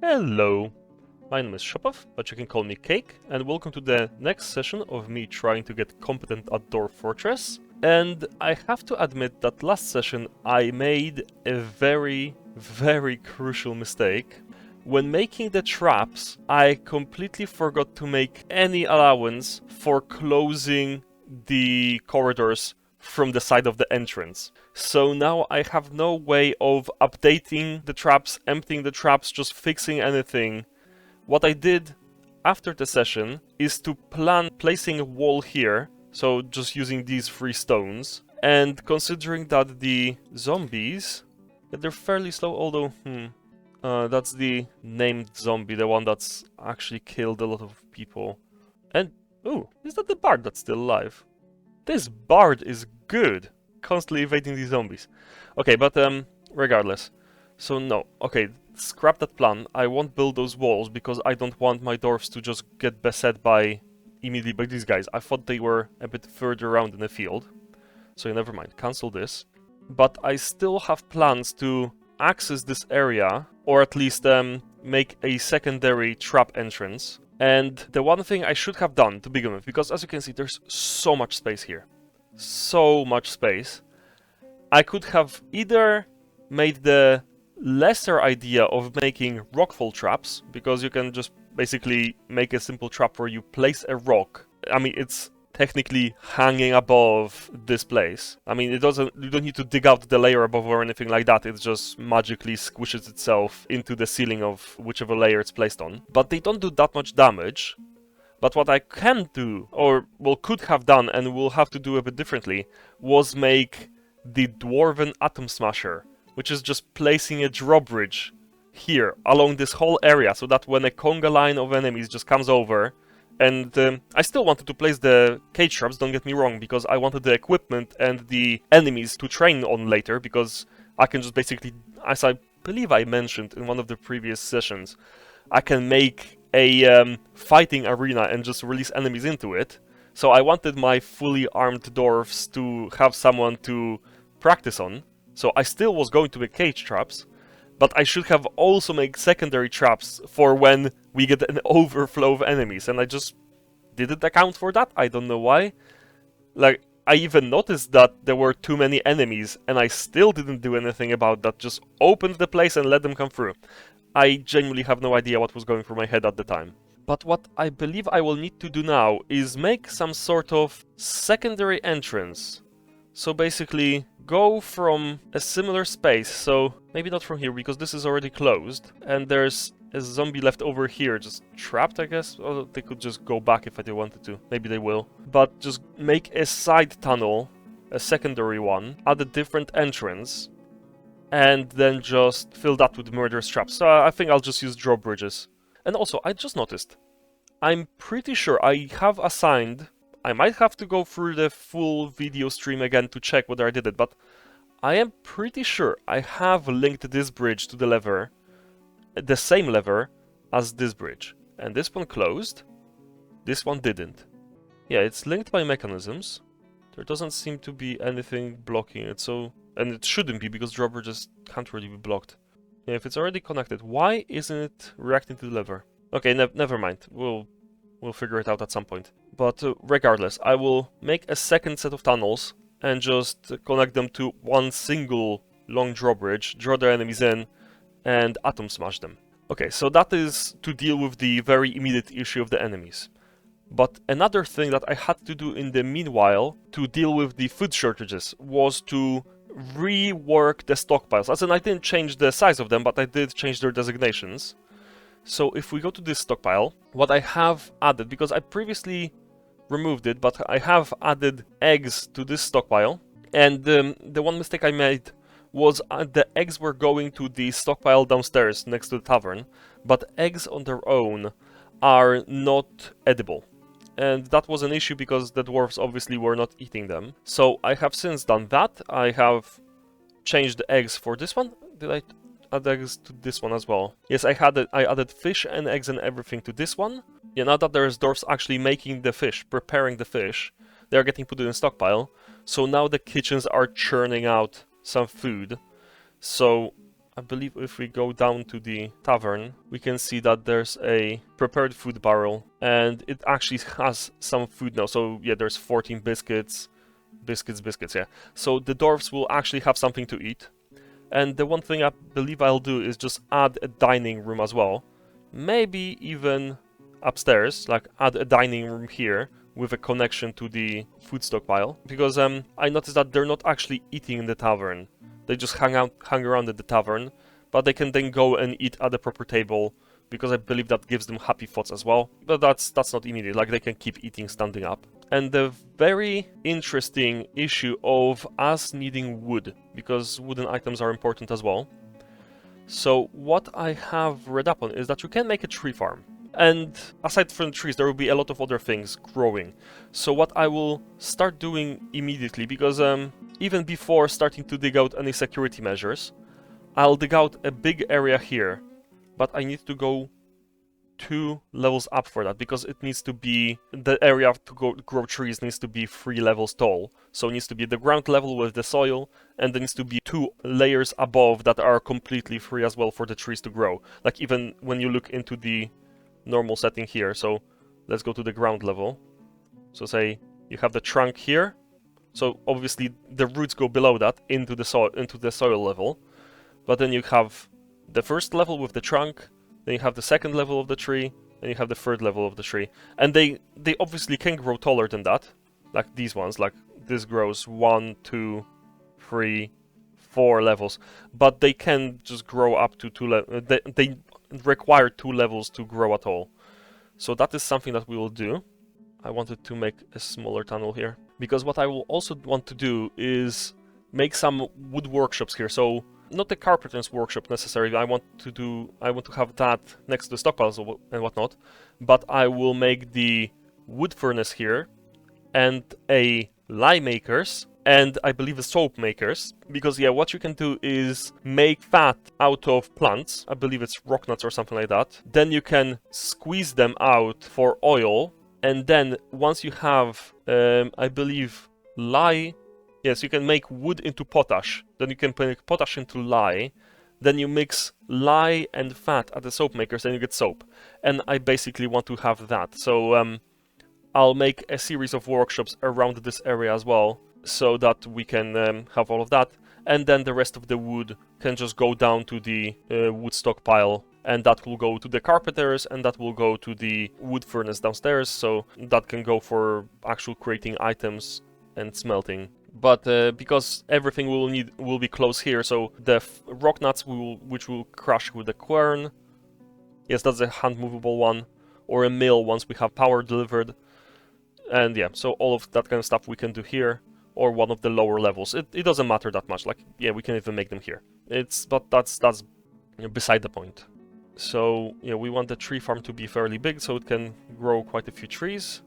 Hello, my name is Shopov, but you can call me Cake, and welcome to the next session of me trying to get competent at Dwarf Fortress. And I have to admit that last session I made a very crucial mistake. When making the traps, I completely forgot to make any allowance for closing the corridors from the side of the entrance. So now I have no way of updating the traps, emptying the traps, just fixing anything. What I did after the session is to plan placing a wall here, so just using these 3 stones, and considering that the zombies, they're fairly slow, although, that's the named zombie, the one that's actually killed a lot of people. And, ooh, is that the bard that's still alive? This bard is good, constantly evading these zombies. Okay, but regardless. So no, okay, scrap that plan. I won't build those walls because I don't want my dwarfs to just get beset by immediately by these guys. I thought they were a bit further around in the field. So never mind, cancel this. But I still have plans to access this area, or at least make a secondary trap entrance. And the one thing I should have done to begin with, because as you can see, there's so much space here. So much space. I could have either made the lesser idea of making rockfall traps, because you can just basically make a simple trap where you place a rock. I mean, it's technically hanging above this place. I mean, you don't need to dig out the layer above or anything like that. It just magically squishes itself into the ceiling of whichever layer it's placed on. But they don't do that much damage. But what I can do, or well, could have done and will have to do a bit differently, was make the Dwarven Atom Smasher, which is just placing a drawbridge here along this whole area, so that when a conga line of enemies just comes over. And I still wanted to place the cage traps, don't get me wrong, because I wanted the equipment and the enemies to train on later, because I can just basically, as I believe I mentioned in one of the previous sessions, I can make a fighting arena and just release enemies into it. So I wanted my fully armed dwarfs to have someone to practice on. So I still was going to make cage traps, but I should have also made secondary traps for when we get an overflow of enemies, and I just didn't account for that. I don't know why. Like, I even noticed that there were too many enemies, and I still didn't do anything about that. Just opened the place and let them come through. I genuinely have no idea what was going through my head at the time. But what I believe I will need to do now is make some sort of secondary entrance. So basically, go from a similar space, so maybe not from here, because this is already closed, and there's a zombie left over here, just trapped, I guess. Or they could just go back if they wanted to. Maybe they will. But just make a side tunnel, a secondary one, add a different entrance, and then just fill that with murderous traps. So I think I'll just use drawbridges. And also, I just noticed, I'm pretty sure I have assigned... I might have to go through the full video stream again to check whether I did it, but I am pretty sure I have linked this bridge to the lever, the same lever as this bridge. And this one closed, this one didn't. Yeah, it's linked by mechanisms. There doesn't seem to be anything blocking it, so... And it shouldn't be, because drawbridges can't really be blocked. Yeah, if it's already connected, why isn't it reacting to the lever? Okay, never mind. We'll figure it out at some point. But regardless, I will make a second set of tunnels and just connect them to one single long drawbridge, draw their enemies in, and atom smash them. Okay, so that is to deal with the very immediate issue of the enemies. But another thing that I had to do in the meanwhile to deal with the food shortages was to rework the stockpiles. As in, I didn't change the size of them, but I did change their designations. So if we go to this stockpile, what I have added, because I previously removed it, but I have added eggs to this stockpile, and the one mistake I made was the eggs were going to the stockpile downstairs next to the tavern, but eggs on their own are not edible. And that was an issue because the dwarves obviously were not eating them. So I have since done that. I have changed the eggs for this one. Did I add eggs to this one as well? Yes, I added fish and eggs and everything to this one. Yeah, now that there's dwarves actually making the fish, preparing the fish, they're getting put in a stockpile. So now the kitchens are churning out some food. So I believe if we go down to the tavern, we can see that there's a prepared food barrel, and it actually has some food now. So yeah, there's 14 biscuits, yeah. So the dwarves will actually have something to eat. And the one thing I believe I'll do is just add a dining room as well. Maybe even upstairs, like add a dining room here with a connection to the food stockpile. Because I noticed that they're not actually eating in the tavern. They just hang around at the tavern, but they can then go and eat at the proper table, because I believe that gives them happy thoughts as well. But that's not immediate, like they can keep eating standing up. And the very interesting issue of us needing wood, because wooden items are important as well. So what I have read up on is that you can make a tree farm. And aside from the trees, there will be a lot of other things growing. So what I will start doing immediately, because even before starting to dig out any security measures, I'll dig out a big area here, but I need to go 2 levels up for that, because it needs to be, the area to grow trees needs to be 3 levels tall. So it needs to be the ground level with the soil, and there needs to be 2 layers above that are completely free as well for the trees to grow. Like even when you look into the normal setting here, so let's go to the ground level. So say you have the trunk here, so obviously the roots go below that into the soil level, but then you have the first level with the trunk, then you have the second level of the tree, and you have the third level of the tree. And they obviously can grow taller than that, like these ones, like this grows 1, 2, 3, 4 levels, but they can just grow up to 2 levels. They require 2 levels to grow at all. So that is something that we will do. I wanted to make a smaller tunnel here, because what I will also want to do is make some wood workshops here. So not the carpenter's workshop necessarily. I want to have that next to the stockpiles and whatnot, but I will make the wood furnace here and a lye makers, and I believe a soap makers, because yeah, what you can do is make fat out of plants. I believe it's rock nuts or something like that. Then you can squeeze them out for oil, and then once you have, I believe, lye, yes, you can make wood into potash. Then you can make potash into lye. Then you mix lye and fat at the soap makers, and you get soap. And I basically want to have that. So I'll make a series of workshops around this area as well, so that we can have all of that. And then the rest of the wood can just go down to the wood stockpile, and that will go to the carpenters, and that will go to the wood furnace downstairs. So that can go for actual creating items and smelting. But because everything will be close here, so the rock nuts which will crush with the quern. Yes, that's a hand movable one, or a mill once we have power delivered. And yeah, so all of that kind of stuff we can do here, or one of the lower levels. It doesn't matter that much. Like yeah, we can even make them here. But that's beside the point. So yeah, we want the tree farm to be fairly big, so it can grow quite a few trees.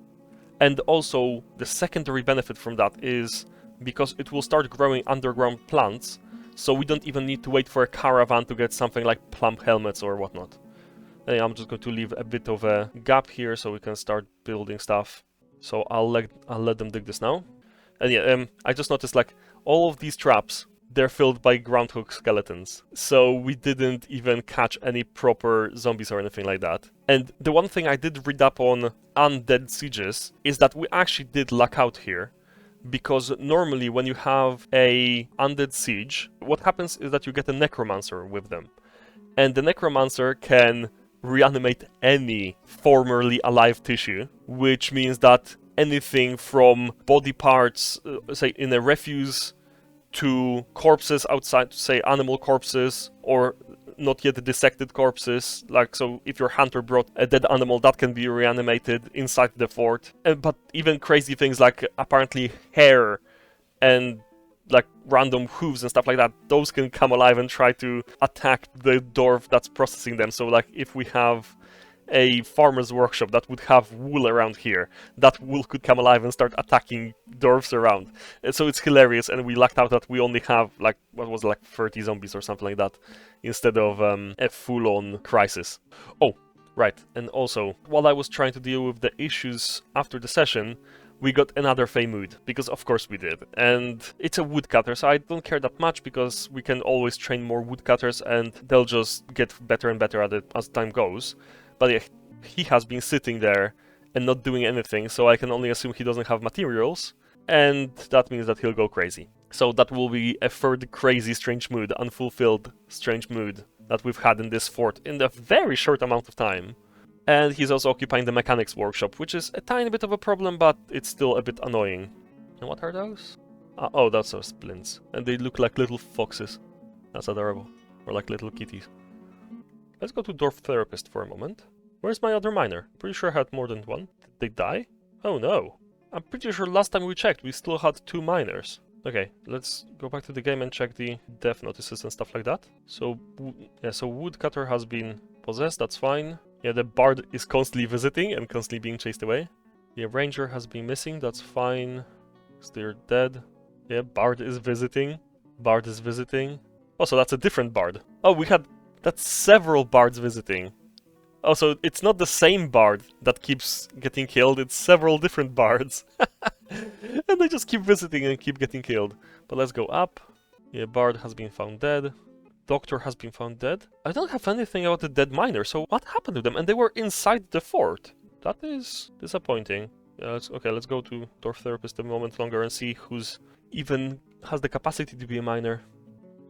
And also the secondary benefit from that is because it will start growing underground plants, so we don't even need to wait for a caravan to get something like plum helmets or whatnot. And I'm just going to leave a bit of a gap here so we can start building stuff. So I'll let them dig this now. And yeah, I just noticed like all of these traps, they're filled by groundhog skeletons. So we didn't even catch any proper zombies or anything like that. And the one thing I did read up on undead sieges is that we actually did luck out here. Because normally when you have a undead siege, what happens is that you get a necromancer with them. And the necromancer can reanimate any formerly alive tissue, which means that anything from body parts, say in a refuse, to corpses outside, say animal corpses, or not yet dissected corpses, like so if your hunter brought a dead animal, that can be reanimated inside the fort. But even crazy things like apparently hair and like random hooves and stuff like that, those can come alive and try to attack the dwarf that's processing them. So like if we have a farmer's workshop that would have wool around here, that wool could come alive and start attacking dwarves around. And so it's hilarious, and we lucked out that we only have like, what was it, like 30 zombies or something like that, instead of a full-on crisis. Oh, right, and also, while I was trying to deal with the issues after the session, we got another Fey Mood, because of course we did. And it's a woodcutter, so I don't care that much, because we can always train more woodcutters and they'll just get better and better at it as time goes. But yeah, he has been sitting there and not doing anything, so I can only assume he doesn't have materials, and that means that he'll go crazy. So that will be a third crazy strange mood, unfulfilled strange mood that we've had in this fort in a very short amount of time. And he's also occupying the mechanics workshop, which is a tiny bit of a problem, but it's still a bit annoying. And what are those? Oh, that's our splints. And they look like little foxes. That's adorable. Or like little kitties. Let's go to Dwarf Therapist for a moment. Where's my other miner? Pretty sure I had more than one. Did they die? Oh no. I'm pretty sure last time we checked we still had 2 miners. Okay, let's go back to the game and check the death notices and stuff like that. So, yeah, so Woodcutter has been possessed, that's fine. Yeah, the Bard is constantly visiting and constantly being chased away. Yeah, Ranger has been missing, that's fine. They're dead. Yeah, Bard is visiting. Bard is visiting. Oh, so that's a different Bard. Oh, that's several Bards visiting. Oh, so it's not the same Bard that keeps getting killed, it's several different Bards. And they just keep visiting and keep getting killed. But let's go up. Yeah, Bard has been found dead. Doctor has been found dead. I don't have anything about the dead miner, so what happened to them? And they were inside the fort. That is disappointing. Yeah, let's go to Dwarf Therapist a moment longer and see who's even has the capacity to be a miner.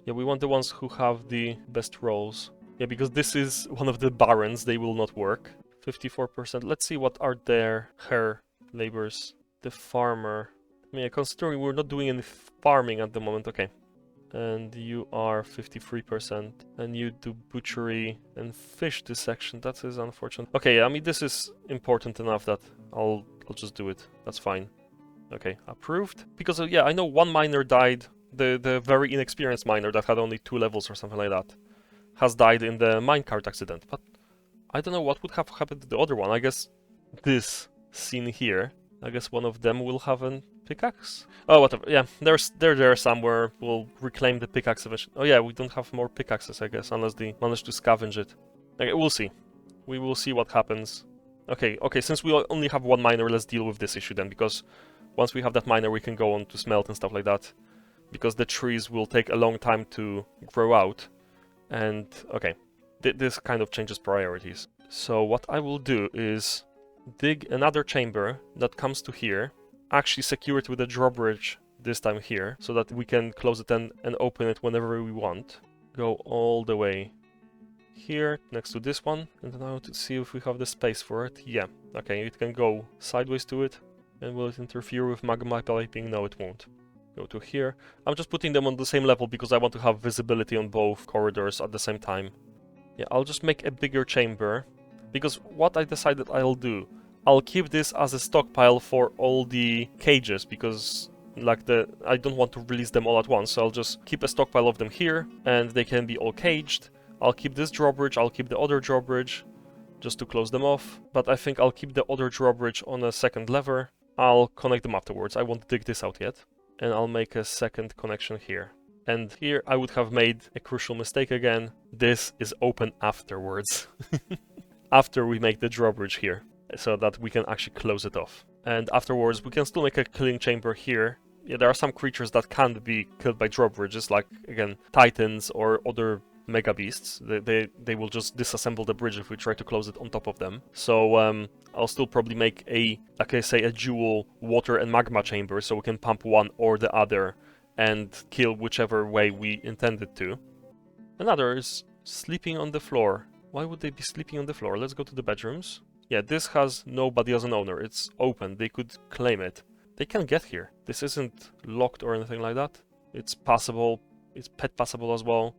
Yeah, we want the ones who have the best roles. Yeah, because this is one of the barons, they will not work. 54%. Let's see what are their hair labors. The farmer. I mean, considering we're not doing any farming at the moment, okay. And you are 53%. And you do butchery and fish dissection. That is unfortunate. Okay, I mean, this is important enough that I'll just do it. That's fine. Okay, approved. Because, yeah, I know one miner died. The very inexperienced miner that had only 2 levels or something like that has died in the minecart accident. But I don't know what would have happened to the other one. I guess this scene here. I guess one of them will have a pickaxe? Oh, whatever. Yeah, they're there somewhere. We'll reclaim the pickaxe eventually. Oh yeah, we don't have more pickaxes, I guess, unless they manage to scavenge it. Okay, we'll see. We will see what happens. Okay, since we only have one miner, let's deal with this issue then, because once we have that miner, we can go on to smelt and stuff like that. Because the trees will take a long time to grow out. And, okay, this kind of changes priorities. So what I will do is dig another chamber that comes to here, actually secure it with a drawbridge this time here, so that we can close it and open it whenever we want. Go all the way here, next to this one, and then I want to see if we have the space for it. Yeah, okay, it can go sideways to it. And will it interfere with magma piping? No, it won't. Go to here. I'm just putting them on the same level because I want to have visibility on both corridors at the same time. Yeah, I'll just make a bigger chamber. Because what I decided I'll do, I'll keep this as a stockpile for all the cages, because I don't want to release them all at once, so I'll just keep a stockpile of them here, and they can be all caged. I'll keep this drawbridge, I'll keep the other drawbridge, just to close them off, but I think I'll keep the other drawbridge on a second lever. I'll connect them afterwards, I won't dig this out yet. And I'll make a second connection here. And here I would have made a crucial mistake again. This is open afterwards. After we make the drawbridge here, so that we can actually close it off. And afterwards, we can still make a killing chamber here. Yeah, there are some creatures that can't be killed by drawbridges, like, again, titans or other mega beasts. They will just disassemble the bridge if we try to close it on top of them. So, I'll still probably make like I say, a dual water and magma chamber, so we can pump one or the other and kill whichever way we intended to. Another is sleeping on the floor. Why would they be sleeping on the floor? Let's go to the bedrooms. Yeah, this has nobody as an owner. It's open. They could claim it. They can get here. This isn't locked or anything like that. It's passable. It's pet passable as well.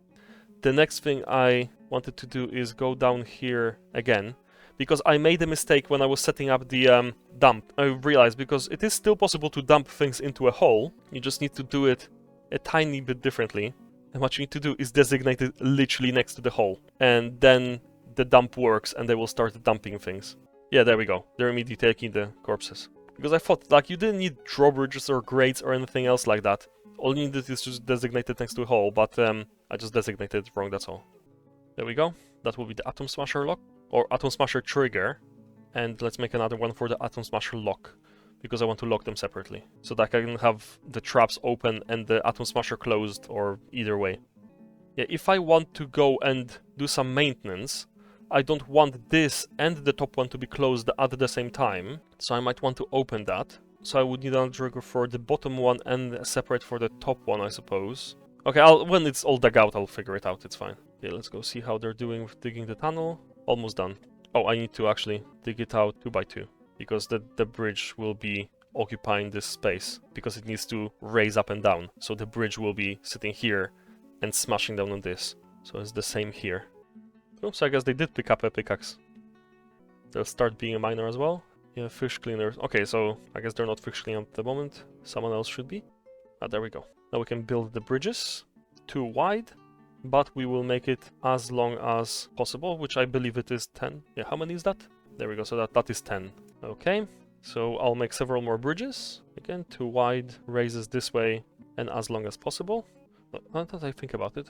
The next thing I wanted to do is go down here again, because I made a mistake when I was setting up the dump. I realized because it is still possible to dump things into a hole. You just need to do it a tiny bit differently. And what you need to do is designate it literally next to the hole. And then the dump works and they will start dumping things. Yeah, there we go. They're immediately taking the corpses. Because I thought, like, you didn't need drawbridges or grates or anything else like that. All you needed is just designate it next to a hole, but I just designated it wrong, that's all. There we go. That will be the Atom Smasher lock, or Atom Smasher trigger. And let's make another one for the Atom Smasher lock. because I want to lock them separately, so that I can have the traps open and the Atom Smasher closed, or either way. Yeah, if I want to go and do some maintenance, I don't want this and the top one to be closed at the same time, so I might want to open that. So I would need another trigger for the bottom one and separate for the top one, I suppose. Okay, when it's all dug out, I'll figure it out, it's fine. Okay, let's go see how they're doing with digging the tunnel. Almost done. Oh, I need to actually dig it out 2 by 2. Because the bridge will be occupying this space, because it needs to raise up and down. So the bridge will be sitting here and smashing down on this. So it's the same here. Oops, I guess they did pick up a pickaxe. They'll start being a miner as well. Yeah, fish cleaners. Okay, so I guess they're not fish cleaning at the moment. Someone else should be. Ah, there we go. Now we can build the bridges 2 wide, but we will make it as long as possible, which I believe it is 10. Yeah, how many is that? There we go, so that is 10. Okay, so I'll make several more bridges. Again, 2 wide, raises this way, and as long as possible. Now that I think about it,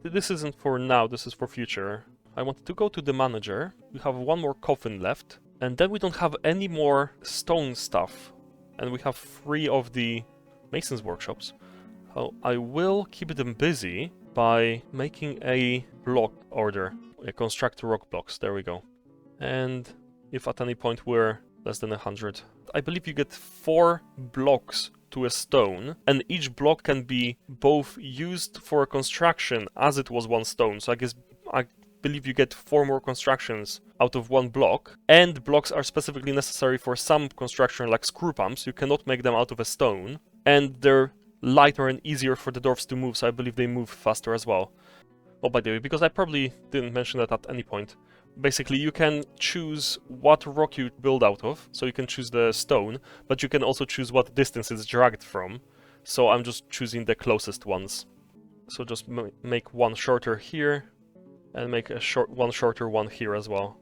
this isn't for now, this is for future. I wanted to go to the manager. We have 1 more coffin left, and then we don't have any more stone stuff. And we have 3 of the mason's workshops. So I will keep them busy by making a block order. Construct rock blocks, there we go. And if at any point we're less than 100. I believe you get 4 blocks to a stone, and each block can be both used for construction as it was 1 stone. So I believe you get 4 more constructions out of 1 block, and blocks are specifically necessary for some construction like screw pumps. You cannot make them out of a stone, and they're lighter and easier for the dwarfs to move, so I believe they move faster as well. Oh, by the way, because I probably didn't mention that at any point, basically you can choose what rock you build out of, so you can choose the stone, but you can also choose what distance it's dragged from, so I'm just choosing the closest ones. So just make 1 shorter here, and make a one shorter one here as well.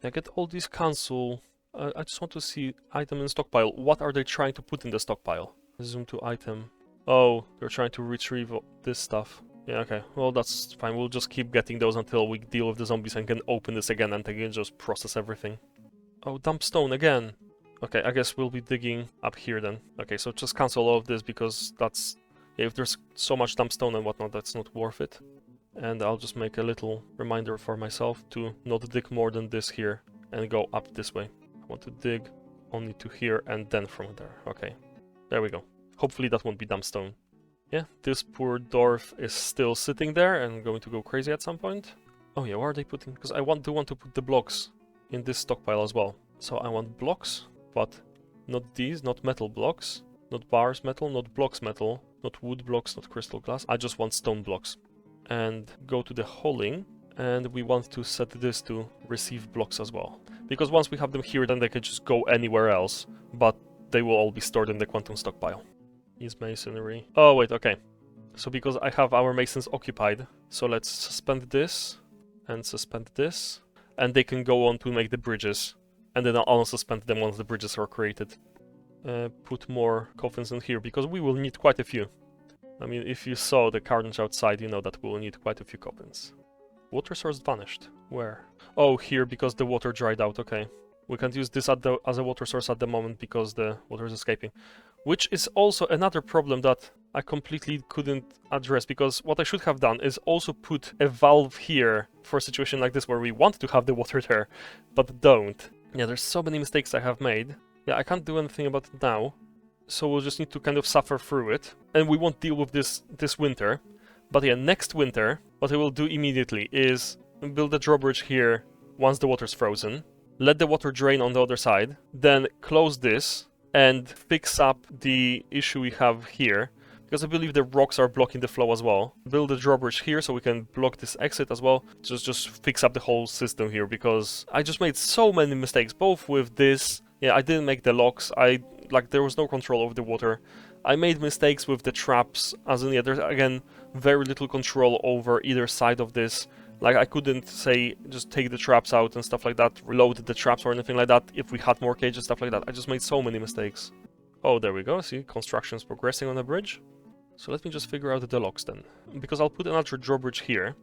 I get all these cancel. I just want to see item in stockpile. What are they trying to put in the stockpile? Zoom to item. Oh, they're trying to retrieve this stuff. Yeah, okay. Well, that's fine. We'll just keep getting those until we deal with the zombies and can open this again and again just process everything. Oh, dump stone again. Okay, I guess we'll be digging up here then. Okay, so just cancel all of this because that's... Yeah, if there's so much dump stone and whatnot, that's not worth it. And I'll just make a little reminder for myself to not dig more than this here and go up this way. I want to dig only to here and then from there. Okay, there we go. Hopefully that won't be dump stone. Yeah, this poor dwarf is still sitting there and going to go crazy at some point. Oh yeah, where are they putting? Because I do want to put the blocks in this stockpile as well. So I want blocks, but not these, not metal blocks, not bars metal, not blocks metal, not wood blocks, not crystal glass. I just want stone blocks. And go to the holding, and we want to set this to receive blocks as well. Because once we have them here, then they can just go anywhere else, but they will all be stored in the quantum stockpile. Is masonry. Oh wait, okay. So because I have our masons occupied, so let's suspend this and suspend this, and they can go on to make the bridges, and then I'll unsuspend them once the bridges are created. Put more coffins in here because we will need quite a few. I mean, if you saw the carnage outside, you know that we'll need quite a few coffins. Water source vanished. Where? Oh, here because the water dried out. Okay. We can't use this as a water source at the moment because the water is escaping. Which is also another problem that I completely couldn't address, because what I should have done is also put a valve here for a situation like this where we want to have the water there, but don't. Yeah, there's so many mistakes I have made. Yeah, I can't do anything about it now, so we'll just need to kind of suffer through it, and we won't deal with this winter. But yeah, next winter, what I will do immediately is build a drawbridge here once the water's frozen, let the water drain on the other side, then close this, and fix up the issue we have here, because I believe the rocks are blocking the flow as well. Build a drawbridge here so we can block this exit as well. Just fix up the whole system here, because I just made so many mistakes, both with this. Yeah, I didn't make the locks. There was no control over the water. I made mistakes with the traps, as in, yeah, there's again very little control over either side of this. Like, I couldn't say, just take the traps out and stuff like that, reload the traps or anything like that, if we had more cages, stuff like that. I just made so many mistakes. Oh, there we go, see, construction's progressing on the bridge. So let me just figure out the locks then. Because I'll put another drawbridge here,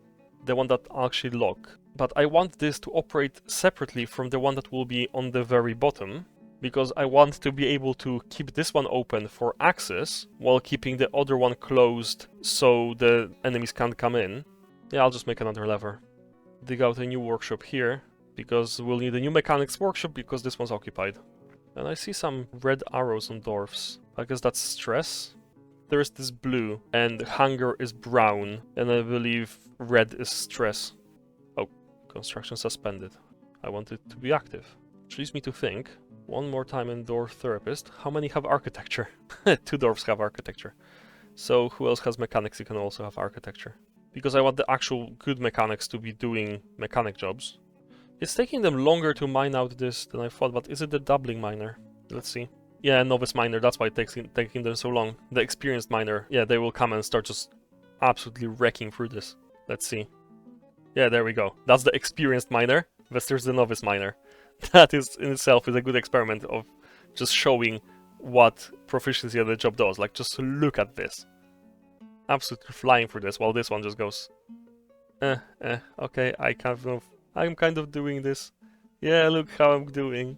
the one that I'll actually lock. But I want this to operate separately from the one that will be on the very bottom. because I want to be able to keep this one open for access while keeping the other one closed so the enemies can't come in. Yeah, I'll just make another lever. Dig out a new workshop here, because we'll need a new mechanics workshop because this one's occupied. And I see some red arrows on dwarfs. I guess that's stress. There is this blue, and hunger is brown, and I believe red is stress. Oh, construction suspended. I want it to be active. Which leads me to think, one more time in Dwarf Therapist, how many have architecture? 2 dwarfs have architecture. So who else has mechanics who can also have architecture? Because I want the actual good mechanics to be doing mechanic jobs. It's taking them longer to mine out this than I thought, but is it the doubling miner? Let's see. Yeah, novice miner, that's why it's taking them so long. The experienced miner, yeah, they will come and start just absolutely wrecking through this. Let's see. Yeah, there we go. That's the experienced miner versus the novice miner. That is in itself is a good experiment of just showing what proficiency of the job does. Like, just look at this. Absolutely flying through this, while this one just goes, okay, I'm kind of doing this. Yeah, look how I'm doing.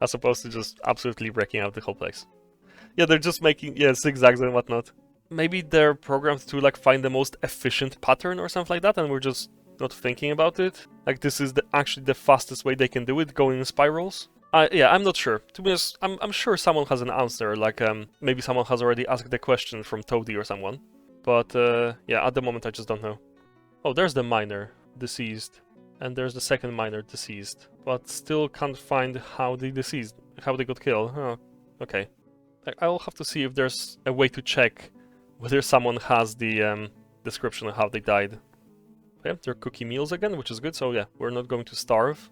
As opposed to just absolutely wrecking out the whole place. Yeah, they're just making, yeah, zigzags and whatnot. Maybe they're programmed to, like, find the most efficient pattern or something like that, and we're just not thinking about it. Like, this is actually the fastest way they can do it, going in spirals. Yeah, I'm not sure. To be honest, I'm sure someone has an answer, like, maybe someone has already asked the question from Toadie or someone. But, yeah, at the moment I just don't know. Oh, there's the miner, deceased. And there's the second miner, deceased. But still can't find how they got killed. Oh, okay. I'll have to see if there's a way to check whether someone has the description of how they died. Okay, they're cookie meals again, which is good, so yeah, we're not going to starve.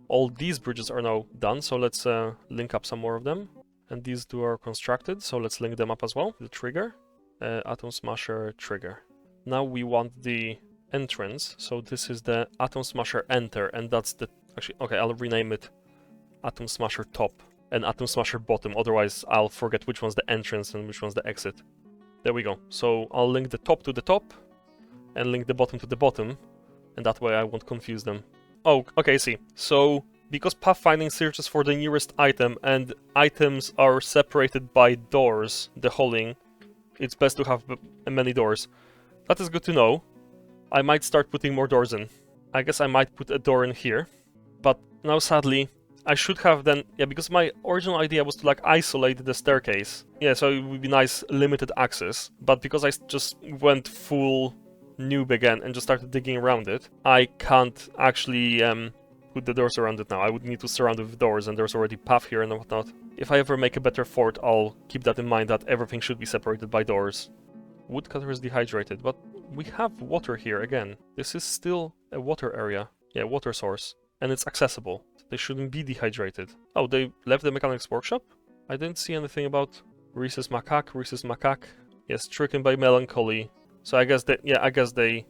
All these bridges are now done, so let's link up some more of them. And these two are constructed, so let's link them up as well. The trigger, Atom Smasher trigger. Now we want the entrance, so this is the Atom Smasher enter, and that's the... Actually, okay, I'll rename it Atom Smasher top and Atom Smasher bottom, otherwise I'll forget which one's the entrance and which one's the exit. There we go. So I'll link the top to the top, and link the bottom to the bottom, and that way I won't confuse them. Oh, okay, I see. So, because pathfinding searches for the nearest item, and items are separated by doors, the holding, it's best to have many doors. That is good to know. I might start putting more doors in. I guess I might put a door in here. But now, sadly, I should have then... Yeah, because my original idea was to, like, isolate the staircase. Yeah, so it would be nice, limited access. But because I just went full noob again and just started digging around it, I can't actually put the doors around it now. I would need to surround it with doors, and there's already path here and whatnot. If I ever make a better fort, I'll keep that in mind, that everything should be separated by doors. Woodcutter is dehydrated, but we have water here again. This is still a water area. Yeah, water source. And it's accessible. They shouldn't be dehydrated. Oh, they left the mechanics workshop? I didn't see anything about Rhesus macaque. Yes, stricken by melancholy. So I guess they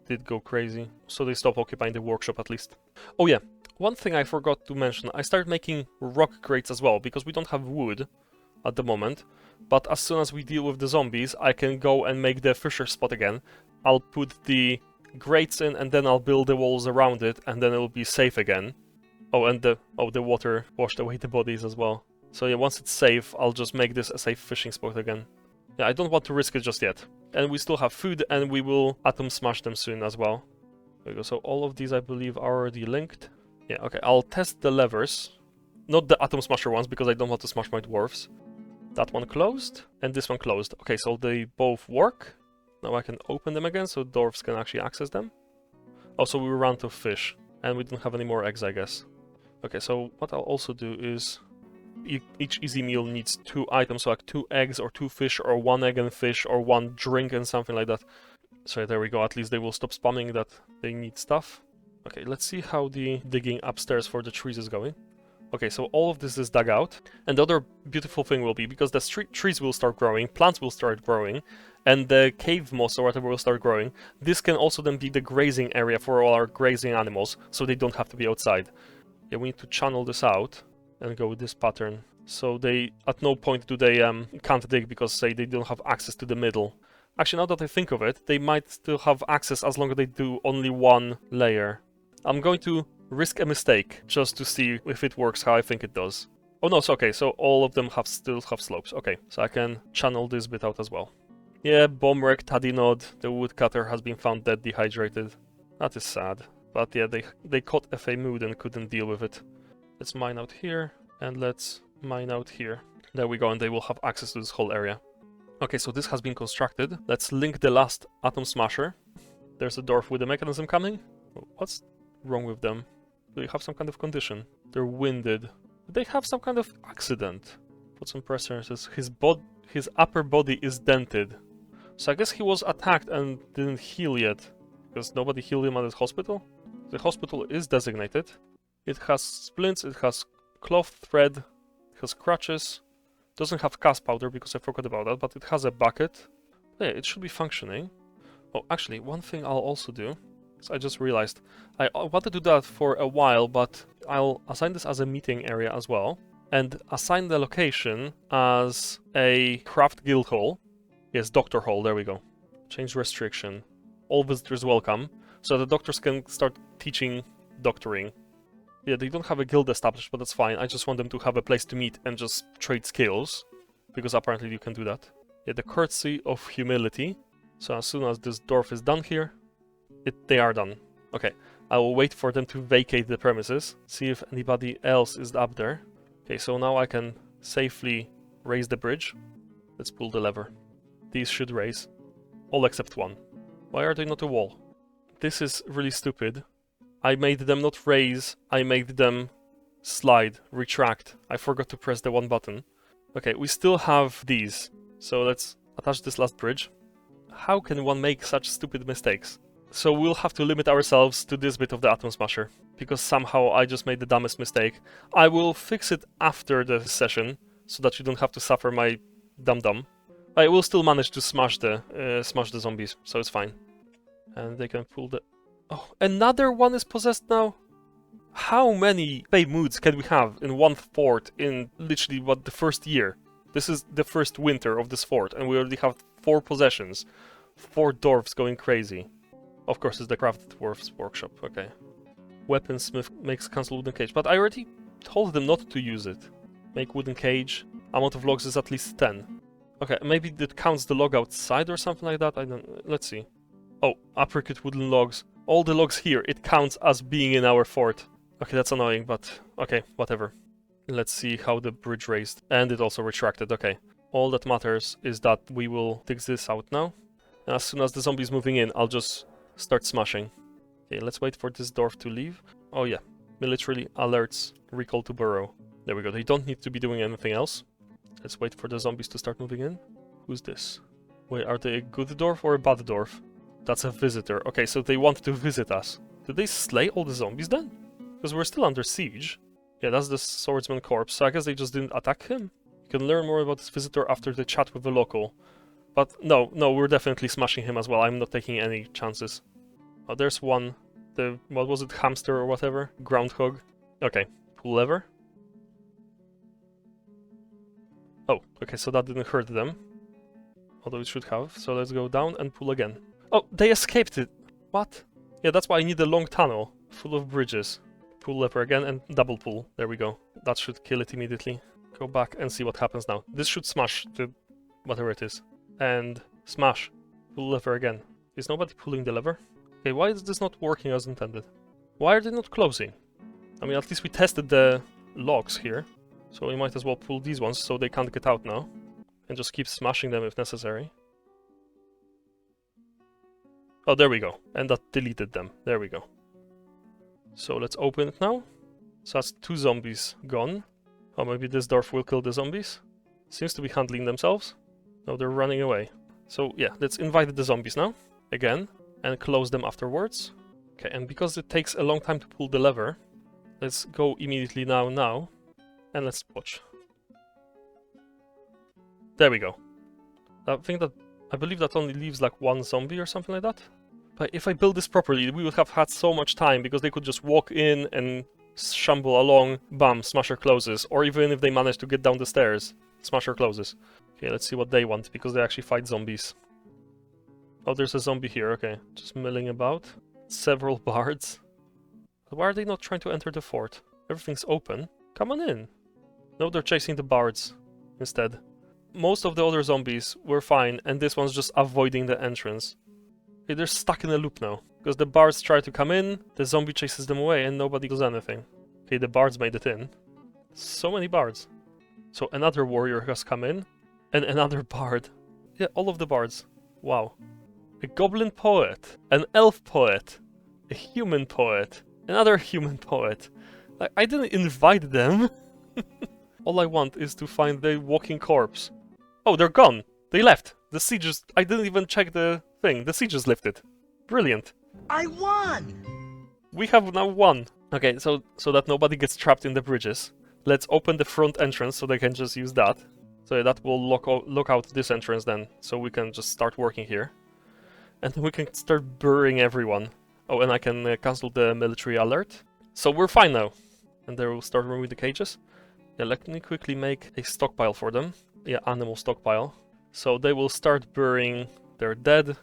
did go crazy. So they stopped occupying the workshop at least. Oh yeah, one thing I forgot to mention. I started making rock grates as well, because we don't have wood at the moment. But as soon as we deal with the zombies, I can go and make the fisher spot again. I'll put the grates in, and then I'll build the walls around it, and then it'll be safe again. Oh, and the water washed away the bodies as well. So yeah, once it's safe, I'll just make this a safe fishing spot again. Yeah, I don't want to risk it just yet. And we still have food, and we will atom smash them soon as well. There we go. So all of these, I believe, are already linked. Yeah, okay, I'll test the levers. Not the atom smasher ones, because I don't want to smash my dwarfs. That one closed, and this one closed. Okay, so they both work. Now I can open them again, so dwarfs can actually access them. Also, we ran out of fish, and we don't have any more eggs, I guess. Okay, so what I'll also do is... Each easy meal needs 2 items, so like 2 eggs or 2 fish, or 1 egg and fish, or 1 drink and something like that. So there we go, at least they will stop spamming that they need stuff. Okay, let's see how the digging upstairs for the trees is going. Okay, so all of this is dug out, and the other beautiful thing will be, because the trees will start growing, plants will start growing, and the cave moss or whatever will start growing, this can also then be the grazing area for all our grazing animals, so they don't have to be outside. Yeah, we need to channel this out, and go with this pattern. So they, at no point do they can't dig, because say they don't have access to the middle. Actually, now that I think of it, they might still have access as long as they do only 1 layer. I'm going to risk a mistake, just to see if it works how I think it does. Oh no, so okay, so all of them still have slopes. Okay, so I can channel this bit out as well. Yeah, Bombwreck, Tadinod, the woodcutter has been found dead, dehydrated. That is sad. But yeah, they caught a Fey Mood and couldn't deal with it. Let's mine out here, and let's mine out here. There we go, and they will have access to this whole area. Okay, so this has been constructed. Let's link the last Atom Smasher. There's a dwarf with a mechanism coming. What's wrong with them? Do they have some kind of condition? They're winded. They have some kind of accident. Put some pressure. His upper body is dented. So I guess he was attacked and didn't heal yet, because nobody healed him at his hospital. The hospital is designated. It has splints, it has cloth thread, it has crutches. Doesn't have cast powder because I forgot about that, but it has a bucket. Yeah, it should be functioning. Oh, actually, one thing I'll also do, so I just realized, I wanted to do that for a while, but I'll assign this as a meeting area as well, and assign the location as a craft guild hall. Yes, doctor hall, there we go. Change restriction. All visitors welcome, so the doctors can start teaching doctoring. Yeah, they don't have a guild established, but that's fine. I just want them to have a place to meet and just trade skills, because apparently you can do that. Yeah, the courtesy of humility. So as soon as this dwarf is done here, they are done. Okay, I will wait for them to vacate the premises, see if anybody else is up there. Okay, so now I can safely raise the bridge. Let's pull the lever. These should raise. All except one. Why are they not a wall? This is really stupid. I made them not raise, I made them slide, retract. I forgot to press the one button. Okay, we still have these. So let's attach this last bridge. How can one make such stupid mistakes? So we'll have to limit ourselves to this bit of the Atom Smasher, because somehow I just made the dumbest mistake. I will fix it after the session, so that you don't have to suffer my dum-dum. I will still manage to smash the zombies, so it's fine. And they can pull the... Oh, another one is possessed now? How many Fey Moods can we have in one fort in literally, what, the first year? This is the first winter of this fort, and we already have 4 possessions. 4 dwarves going crazy. Of course, it's the Craft Dwarf's workshop, okay. Weaponsmith makes cancel wooden cage, but I already told them not to use it. Make wooden cage. Amount of logs is at least 10. Okay, maybe it counts the log outside or something like that, I don't... Let's see. Oh, apricot wooden logs. All the logs here, it counts as being in our fort. Okay, that's annoying, but... Okay, whatever. Let's see how the bridge raised. And it also retracted, okay. All that matters is that we will dig this out now. And as soon as the zombie's moving in, I'll just start smashing. Okay, let's wait for this dwarf to leave. Oh yeah, militarily alerts, recall to burrow. There we go, they don't need to be doing anything else. Let's wait for the zombies to start moving in. Who's this? Wait, are they a good dwarf or a bad dwarf? That's a visitor. Okay, so they want to visit us. Did they slay all the zombies then? Because we're still under siege. Yeah, that's the swordsman corpse, so I guess they just didn't attack him. You can learn more about this visitor after the chat with the local. But no, we're definitely smashing him as well. I'm not taking any chances. Oh, there's one. What was it? Hamster or whatever? Groundhog. Okay, pull lever. Oh, okay, so that didn't hurt them. Although it should have. So let's go down and pull again. Oh, they escaped it! What? Yeah, that's why I need a long tunnel full of bridges. Pull lever again and double pull. There we go. That should kill it immediately. Go back and see what happens now. This should smash the... whatever it is. And smash. Pull lever again. Is nobody pulling the lever? Okay, why is this not working as intended? Why are they not closing? I mean, at least we tested the logs here. So we might as well pull these ones so they can't get out now. And just keep smashing them if necessary. Oh, there we go. And that deleted them. There we go. So let's open it now. So that's 2 zombies gone. Oh, maybe this dwarf will kill the zombies? Seems to be handling themselves. No, they're running away. So yeah, let's invite the zombies now. Again. And close them afterwards. Okay, and because it takes a long time to pull the lever, let's go immediately now. And let's watch. There we go. I believe that only leaves like 1 zombie or something like that. But if I build this properly, we would have had so much time, because they could just walk in and shamble along, bam, smasher closes. Or even if they manage to get down the stairs, smasher closes. Okay, let's see what they want, because they actually fight zombies. Oh, there's a zombie here, okay. Just milling about. Several bards. Why are they not trying to enter the fort? Everything's open. Come on in. No, they're chasing the bards instead. Most of the other zombies were fine, and this one's just avoiding the entrance. Okay, they're stuck in a loop now. Because the bards try to come in, the zombie chases them away, and nobody does anything. Okay, the bards made it in. So many bards. So another warrior has come in, and another bard. Yeah, all of the bards. Wow. A goblin poet, an elf poet, a human poet, another human poet. Like, I didn't invite them. All I want is to find the walking corpse. Oh, they're gone. They left. The siege is... I didn't even check the thing. The siege is lifted. Brilliant. I won! We have now won. Okay, so that nobody gets trapped in the bridges. Let's open the front entrance so they can just use that. So yeah, that will lock out this entrance then. So we can just start working here. And then we can start burying everyone. Oh, and I can cancel the military alert. So we're fine now. And they will start removing the cages. Yeah, let me quickly make a stockpile for them. Yeah, animal stockpile. So they will start burying their dead.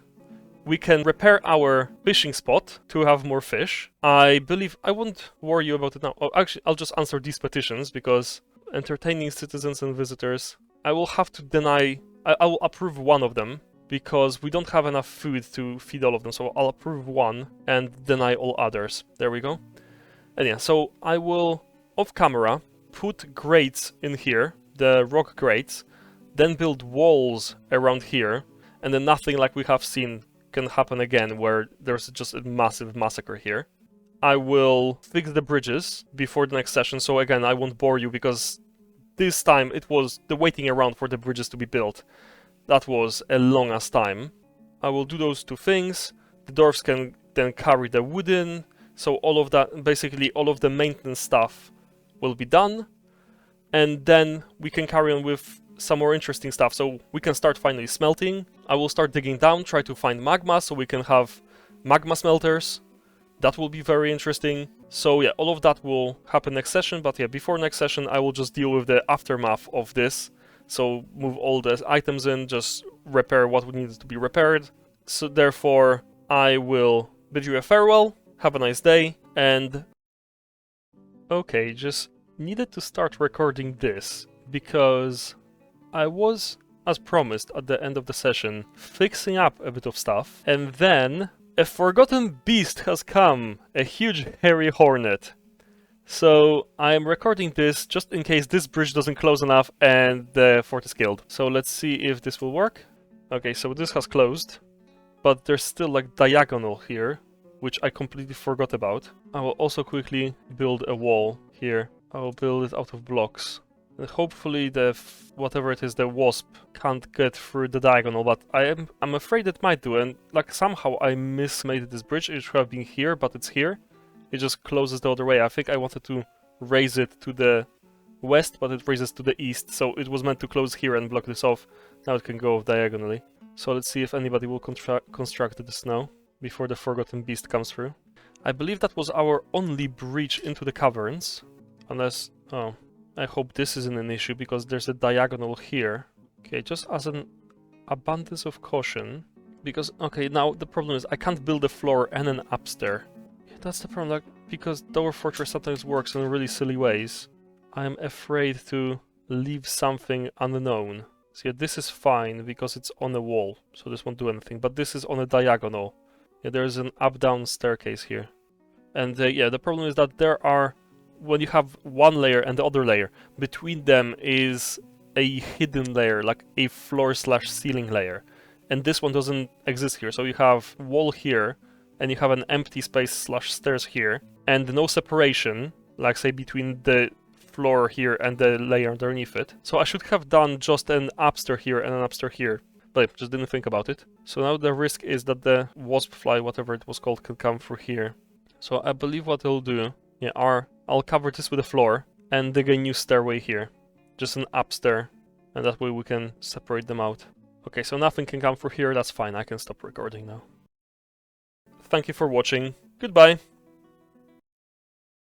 We can repair our fishing spot to have more fish. I believe... I won't worry you about it now. Oh, actually, I'll just answer these petitions, because entertaining citizens and visitors... I will have to deny... I will approve one of them, because we don't have enough food to feed all of them. So I'll approve one and deny all others. There we go. And yeah, so I will, off camera, put grates in here, the rock grates, then build walls around here, and then nothing like we have seen can happen again, where there's just a massive massacre here. I will fix the bridges before the next session, so again, I won't bore you, because this time it was the waiting around for the bridges to be built. That was a long-ass time. I will do those two things. The dwarves can then carry the wood in, so all of that, basically all of the maintenance stuff will be done. And then we can carry on with some more interesting stuff, so we can start finally smelting. I will start digging down, try to find magma, so we can have magma smelters. That will be very interesting. So yeah, all of that will happen next session, but yeah, before next session I will just deal with the aftermath of this. So move all the items in, just repair what needs to be repaired. So therefore, I will bid you a farewell, have a nice day, and... Okay, just needed to start recording this, because I was, as promised at the end of the session, fixing up a bit of stuff, and then a forgotten beast has come, a huge hairy hornet. So I am recording this just in case this bridge doesn't close enough and the fort is killed. So let's see if this will work. Okay, so this has closed, but there's still like diagonal here, which I completely forgot about. I will also quickly build a wall here. I will build it out of blocks. And hopefully the whatever it is, the wasp can't get through the diagonal, but I'm afraid it might do, and like somehow I mismade this bridge. It should have been here, but it's here. It just closes the other way. I think I wanted to raise it to the west, but it raises to the east, so it was meant to close here and block this off. Now it can go off diagonally. So let's see if anybody will construct this now, before the forgotten beast comes through. I believe that was our only breach into the caverns, unless... oh, I hope this isn't an issue, because there's a diagonal here. Okay, just as an abundance of caution, because... okay, now the problem is I can't build a floor and an upstair. That's the problem, like, because Dwarf Fortress sometimes works in really silly ways. I am afraid to leave something unknown. So yeah, this is fine because it's on a wall, so this won't do anything, but this is on a diagonal. Yeah, there's an up-down staircase here. And yeah, the problem is that there are, when you have one layer and the other layer, between them is a hidden layer, like a floor/ceiling layer. And this one doesn't exist here, so you have wall here, and you have an empty space/stairs here, and no separation, like say between the floor here and the layer underneath it. So I should have done just an upstair here and an upstair here, but I just didn't think about it. So now the risk is that the wasp fly, whatever it was called, can come through here. So I believe what I'll do, yeah, I'll cover this with a floor and dig a new stairway here. Just an upstair, and that way we can separate them out. Okay, so nothing can come through here, that's fine, I can stop recording now. Thank you for watching, goodbye!